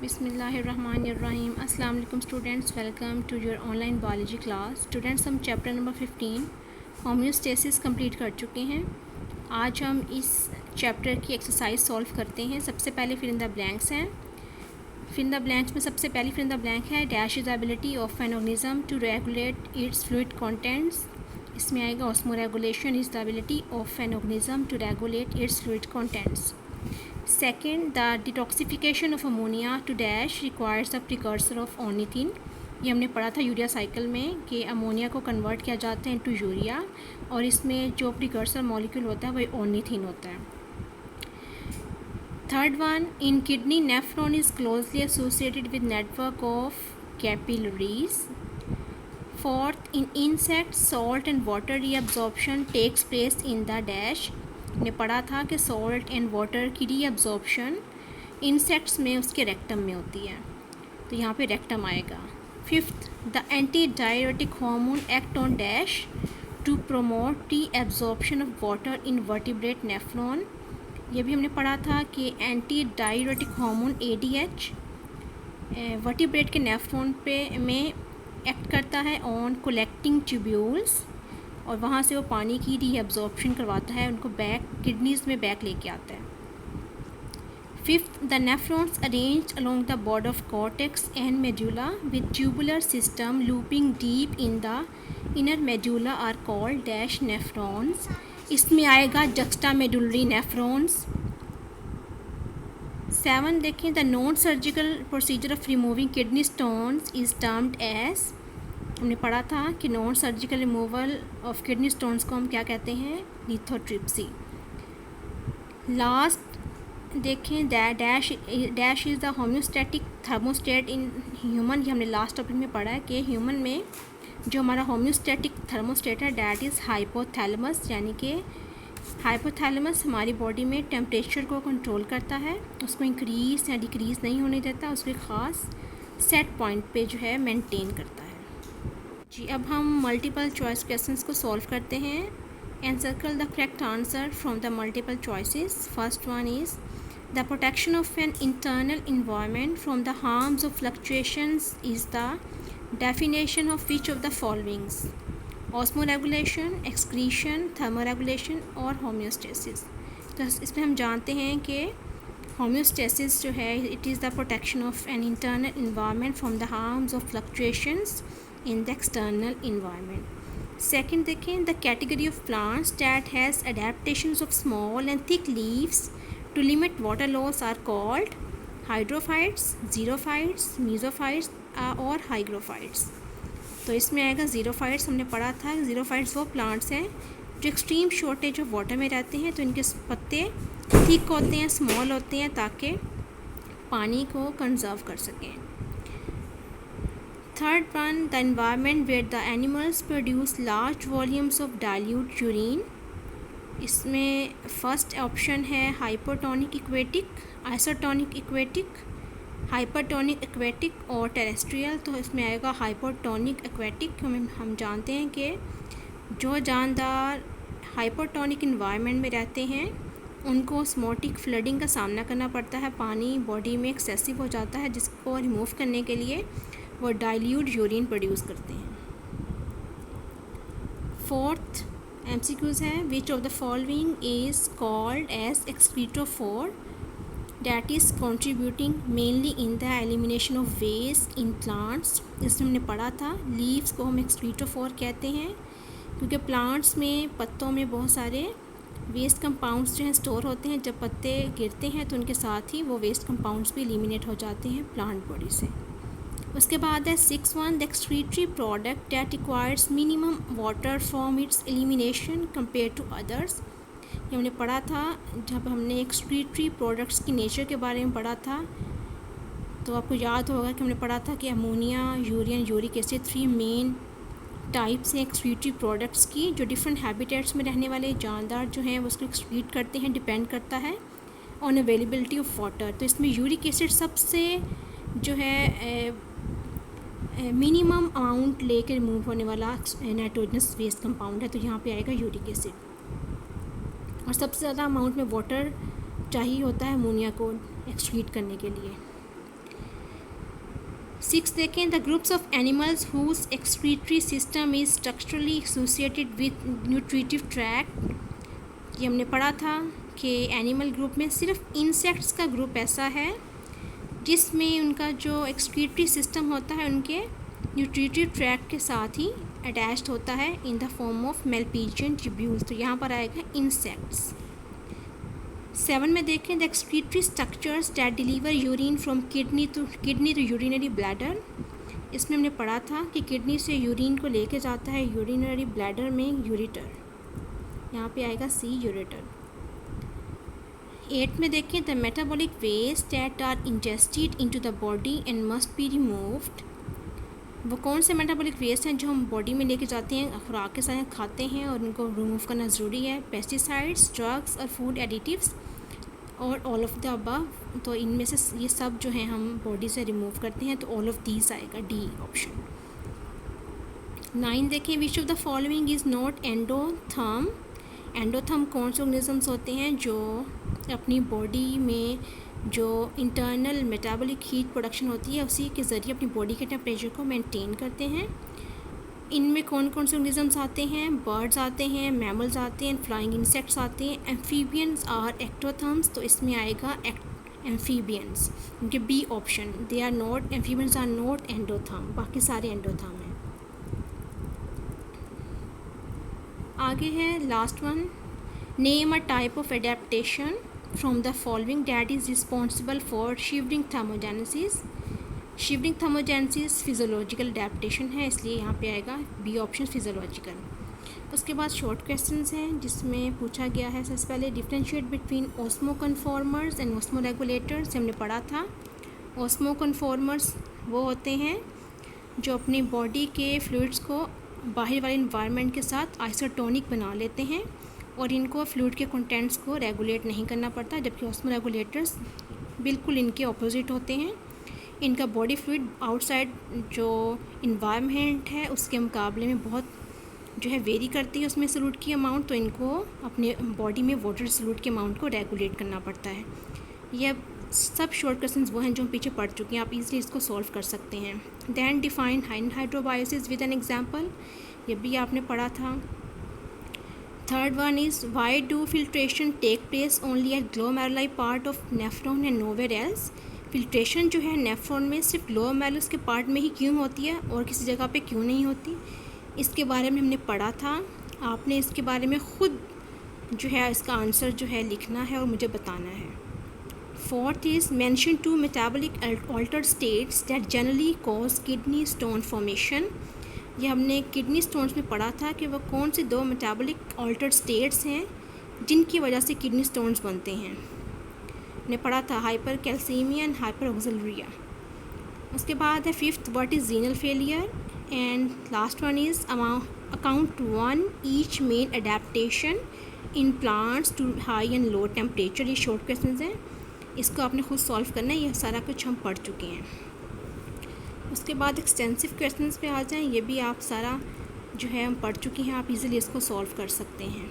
बिस्मिल्लाहिर्रहमानिर्रहीम। अस्सलाम वालेकुम students, welcome to your online biology class. Students, हम चैप्टर नंबर 15 होम्योस्टेसिस कंप्लीट कर चुके हैं। आज हम इस चैप्टर की एक्सरसाइज सॉल्व करते हैं। सबसे पहले फिल इन द ब्लैंक्स हैं। फिल इन द ब्लैंक्स में सबसे पहली फिल इन द ब्लैंक है dash is the ability of an organism to regulate its fluid contents. इसमें आएगा osmoregulation is the ability of an organism to regulate its fluid contents. Second, the detoxification of ammonia to dash requires the precursor of ornithine। ये हमने पढ़ा था urea cycle में कि ammonia को convert किया जाता है इनटू यूरिया, और इसमें जो प्रिकर्सर मॉलिक्यूल होता है वही ऑर्निथिन होता है। Third one, in kidney nephron is closely associated with network of capillaries. Fourth, in insect salt and water reabsorption takes place in the dash. ने पढ़ा था कि सॉल्ट एंड वाटर की रीअब्जॉर्प्शन इंसेक्ट्स में उसके रेक्टम में होती है, तो यहाँ पे रेक्टम आएगा। Fifth, the anti diuretic hormone act on dash to promote reabsorption of water in vertebrate nephron. ये भी हमने पढ़ा था कि anti diuretic hormone ADH vertebrate के नेफ्रॉन पे में एक्ट करता है ऑन कलेक्टिंग ट्यूब्यूल्स, और वहाँ से वो पानी की रीअब्जॉर्प्शन करवाता है, उनको बैक किडनीज़ में बैक लेके आता है। Fifth, the nephrons arranged along the border of cortex and medulla with tubular system looping deep in the inner medulla are called dash nephrons. इसमें आएगा जक्स्टा मेडुलरी नेफ्रॉन्स। 7, देखें, the non surgical procedure of removing kidney stones is termed as. हमने पढ़ा था कि non surgical removal of kidney stones को हम क्या कहते हैं, लिथोट्रिप्सी। लास्ट देखें, dash is the homeostatic thermostat in human. ये हमने लास्ट टॉपिक में पढ़ा है कि ह्यूमन में जो हमारा होम्योस्टैटिक थर्मोस्टेट है डैट इज़ हाइपोथैलेमस, यानी कि हाइपोथैलेमस हमारी बॉडी में टेम्परेचर को कंट्रोल करता है, उसको इंक्रीज़ या डिक्रीज़ नहीं होने देता, उसको एक ख़ास सेट पॉइंट पे जो है मेंटेन करता है। जी, अब हम मल्टीपल चॉइस क्वेश्चंस को सॉल्व करते हैं। Encircle the correct answer from the multiple choices. First one is the protection of an internal environment from the harms of fluctuations is the definition of which of the followings, osmo regulation, excretion, thermo regulation और homeostasis. तो इसमें हम जानते हैं कि homeostasis जो है it is the protection of an internal environment from the harms of fluctuations in the external environment. Second, देखें, the category of plants that has adaptations of small and thick leaves to limit water loss are called hydrophytes, xerophytes, mesophytes और hygrophytes। तो इसमें आएगा xerophytes। हमने पढ़ा था xerophytes वो plants हैं जो एक्सट्रीम शॉर्टेज ऑफ वाटर में रहते हैं, तो इनके पत्ते थिक होते हैं, स्मॉल होते हैं, ताकि पानी को कंजर्व कर सकें। Third one, the environment where the animals produce large volumes of dilute urine। इसमें फर्स्ट ऑप्शन है hypotonic aquatic, isotonic aquatic, hypertonic aquatic और टेरेस्ट्रियल। तो इसमें आएगा हाइपोटोनिक इक्वेटिक। हम जानते हैं कि जो जानदार हाइपोटोनिक इन्वायरमेंट में रहते हैं उनको ऑस्मोटिक फ्लडिंग का सामना करना पड़ता है, पानी बॉडी में एक्सेसिव हो जाता है, जिसको रिमूव करने के लिए वो डाइल्यूट यूरिन प्रोड्यूस करते हैं। फोर्थ MCQs है, which of the following is called as excretophore that is contributing mainly in the elimination of waste in plants. इसमें हमने पढ़ा था लीव्स को हम एक्सक्रीटोफोर कहते हैं क्योंकि प्लांट्स में पत्तों में बहुत सारे वेस्ट कंपाउंड्स जो हैं स्टोर होते हैं। जब पत्ते गिरते हैं तो उनके साथ ही वो वेस्ट कंपाउंड्स भी एलिमिनेट हो जाते हैं प्लांट बॉडी से। उसके बाद है 6 the excretory product that requires minimum water from its elimination compare to others. ये हमने पढ़ा था जब हमने एक्सक्रीटरी प्रोडक्ट्स की नेचर के बारे में पढ़ा था, तो आपको याद होगा कि हमने पढ़ा था कि ammonia, urea, uric acid 3 main types हैं एक्सक्रीटरी प्रोडक्ट्स की, जो डिफरेंट हैबिटेट्स में रहने वाले जानदार जो हैं वो उसको एक्सक्रीट करते हैं, डिपेंड करता है ऑन अवेलेबिलिटी ऑफ वाटर। तो इसमें यूरिक एसिड सबसे जो है मिनिमम अमाउंट लेकर रिमूव होने वाला नाइट्रोजनस वेस्ट कंपाउंड है, तो यहाँ पे आएगा यूरिक एसिड। और सबसे ज़्यादा अमाउंट में वाटर चाहिए होता है अमोनिया को एक्सक्रीट करने के लिए। 6 देखें, the groups of animals whose excretory system is structurally associated with nutritive tract. ये हमने पढ़ा था कि एनिमल ग्रुप में सिर्फ इंसेक्ट्स का ग्रुप ऐसा है जिसमें उनका जो एक्सक्रीटरी सिस्टम होता है उनके न्यूट्रिटिव ट्रैक्ट के साथ ही अटैच्ड होता है in the form of Malpighian tubules. तो यहाँ पर आएगा इंसेक्ट्स। 7 में देखें, the excretory structures that deliver urine from kidney to urinary bladder. इसमें हमने पढ़ा था कि किडनी से यूरिन को लेके जाता है यूरिनरी ब्लैडर में यूरेटर। यहाँ पे आएगा सी, यूरेटर। 8 में देखें, the metabolic waste that are ingested into the body and must be removed. वो कौन से मेटाबॉलिक वेस्ट हैं जो हम बॉडी में लेके जाते हैं, खुराक के साथ खाते हैं और उनको रिमूव करना ज़रूरी है? पेस्टिसाइड्स, ड्रग्स और फूड एडिटिव्स और ऑल ऑफ द अबव। तो इनमें से ये सब जो हैं हम बॉडी से रिमूव करते हैं, तो ऑल ऑफ दीज आएगा, डी ऑप्शन। 9 देखें, विच of the following is not endotherm. Endotherm कौन से ऑर्गेनिजम्स होते हैं जो अपनी बॉडी में जो इंटरनल मेटाबॉलिक हीट प्रोडक्शन होती है उसी के ज़रिए अपनी बॉडी के टेम्परेचर को मेंटेन करते हैं? इनमें कौन कौन से ऑर्गेनिजम्स आते हैं? बर्ड्स आते हैं, मैमल्स आते हैं, फ्लाइंग इंसेक्ट्स आते हैं। एम्फीबियंस आर एक्टोथर्म्स, तो इसमें आएगा एम्फीबियंस, क्योंकि B option, they are not, amphibians are not endotherm, बाकी सारे एंडोथर्म हैं। आगे है last one, name a type of adaptation from the following that is responsible for shivering thermogenesis. Shivering thermogenesis physiological adaptation है, इसलिए यहाँ पे आएगा बी ऑप्शन, फिजियोलॉजिकल। उसके बाद शॉर्ट क्वेश्चंस हैं जिसमें पूछा गया है सबसे पहले, differentiate between osmo conformers and osmo regulators. हमने पढ़ा था ऑस्मो कन्फॉर्मर्स वो होते हैं जो अपनी बॉडी के फ्लूइड्स को बाहर वाले इन्वायरमेंट के साथ आइसोटोनिक बना लेते हैं और इनको फ्लूइड के कंटेंट्स को रेगुलेट नहीं करना पड़ता, जबकि ऑस्मो रेगुलेटर्स बिल्कुल इनके ऑपोजिट होते हैं। इनका बॉडी फ्लूइड आउटसाइड जो इन्वायरमेंट है उसके मुकाबले में बहुत जो है वेरी करती है उसमें सॉल्यूट की अमाउंट, तो इनको अपने बॉडी में वाटर सॉल्यूट के अमाउंट को रेगुलेट करना पड़ता है। यह सब शॉर्ट क्वेश्चंस वो हैं जो हम पीछे पढ़ चुके हैं, आप इजीली इसको सॉल्व कर सकते हैं। Then define hydrobiosis with an example, ये भी आपने पढ़ा था। Third one is why do filtration take place only at glomeruli part of nephron and nowhere else. Filtration जो है नेफ्रॉन में सिर्फ ग्लोमेरुलस के पार्ट में ही क्यों होती है और किसी जगह पे क्यों नहीं होती, इसके बारे में हमने पढ़ा था। आपने इसके बारे में ख़ुद जो है इसका आंसर जो है लिखना है और मुझे बताना है। Fourth is mention to metabolic altered states that generally cause kidney stone formation. ये हमने किडनी स्टोन्स में पढ़ा था कि वो कौन से 2 मेटाबॉलिक अल्टर्ड स्टेट्स हैं जिनकी वजह से किडनी स्टोन्स बनते हैं। ने पढ़ा था hypercalcaemia and hyperoxaluria. उसके बाद है fifth, what is renal failure. And last one is account 1 each main adaptation in plants to high and low temperature. ये शॉर्ट क्वेश्चन हैं, इसको आपने खुद सॉल्व करना है, ये सारा कुछ हम पढ़ चुके हैं। उसके बाद एक्सटेंसिव क्वेश्चंस पे आ जाएं, ये भी आप सारा जो है हम पढ़ चुके हैं, आप इजीली इसको सॉल्व कर सकते हैं।